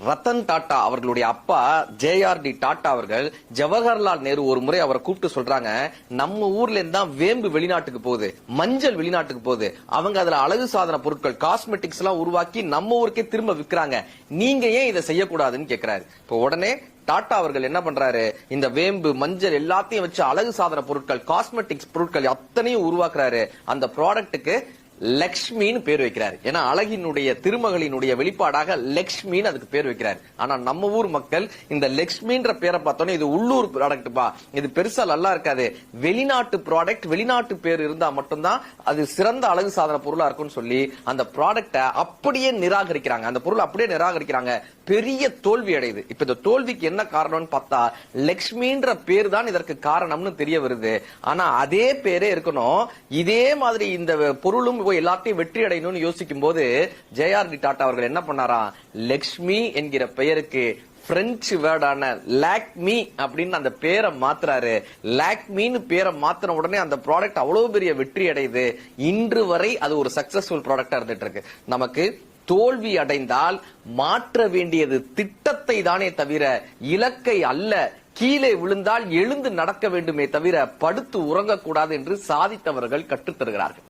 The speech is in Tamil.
ரத்தன் டாடா அவர்களுடைய அப்பா ஜேஆர்டி டாடா அவர்கள் ஜவஹர்லால் நேரு ஒரு முறை அவரை கூப்பிட்டு சொல்றாங்க, நம்ம ஊர்ல இருந்து தான் வேம்பு வெளிநாட்டுக்கு போகுது, மஞ்சள் வெளிநாட்டுக்கு போகுது, அவங்க அதுல அழகு சாதன பொருட்கள் காஸ்மெட்டிக்ஸ் எல்லாம் உருவாக்கி நம்ம ஊருக்கே திரும்ப விற்கிறாங்க, நீங்க ஏன் இதை செய்யக்கூடாதுன்னு கேக்குறாரு. இப்போ உடனே டாடா அவர்கள் என்ன பண்றாரு, இந்த வேம்பு மஞ்சள் எல்லாத்தையும் வச்சு அழகு சாதன பொருட்கள் காஸ்மெட்டிக்ஸ் பொருட்கள் அத்தனையும் உருவாக்குறாரு. அந்த ப்ராடக்ட்டுக்கு லக்ஷ்மின்னு பேர் வைக்கிறார். ஏன்னா அழகினுடைய திருமகளினுடைய வெளிப்பாடாக லக்ஷ்மின்னு அதுக்கு பேர் வைக்கிறார். ஆனா நம்ம ஊர் மக்கள் இந்த லக்ஷ்மின்ற பேரை பார்த்தோன்னே இது உள்ளூர் ப்ராடக்ட் பா, இது பெருசா நல்லா இருக்காது, வெளிநாட்டு ப்ராடக்ட், வெளிநாட்டு பேர் இருந்தா மட்டும்தான் அது சிறந்த அழகு சாதன பொருளா இருக்கும்னு சொல்லி அந்த ப்ராடக்ட அப்படியே நிராகரிக்கிறாங்க. அந்த பொருள் அப்படியே நிராகரிக்கிறாங்க. பெரிய தோல்வி அடையுது. இப்ப இந்த தோல்விக்கு என்ன காரணம்னு பார்த்தா லக்ஷ்மின்ற பேர் தான் இதற்கு காரணம்னு தெரிய வருது. ஆனா அதே பேரே இருக்கணும், இதே மாதிரி இந்த பொருளும் எல்லாத்தையும் வெற்றி அடையணும்னு யோசிக்கும் போது ஜேஆர்டி டாடா அவர்கள் என்ன பண்ணாரா, லக்ஷ்மி என்கிற பெயருக்கு பிரெஞ்சு வேர்டான லாக்மி அப்படின்னு அந்த பேரை மாத்துறாரு. லாக்மின்னு பேரை மாத்தின உடனே அந்த ப்ராடக்ட் அவ்வளவு பெரிய வெற்றி அடையுது. இன்று வரை அது ஒரு சக்சஸ்ஃபுல் ப்ராடக்டா இருந்துட்டு இருக்கு. நமக்கு தோல்வி அடைந்தால் மாற்ற வேண்டியது திட்டத்தை தானே தவிர இலக்கை அல்ல. கீழே விழுந்தால் எழுந்து நடக்க வேண்டுமே தவிர படுத்து உறங்கக்கூடாது என்று சாதித்தவர்கள் கற்றுத்தருகிறார்கள்.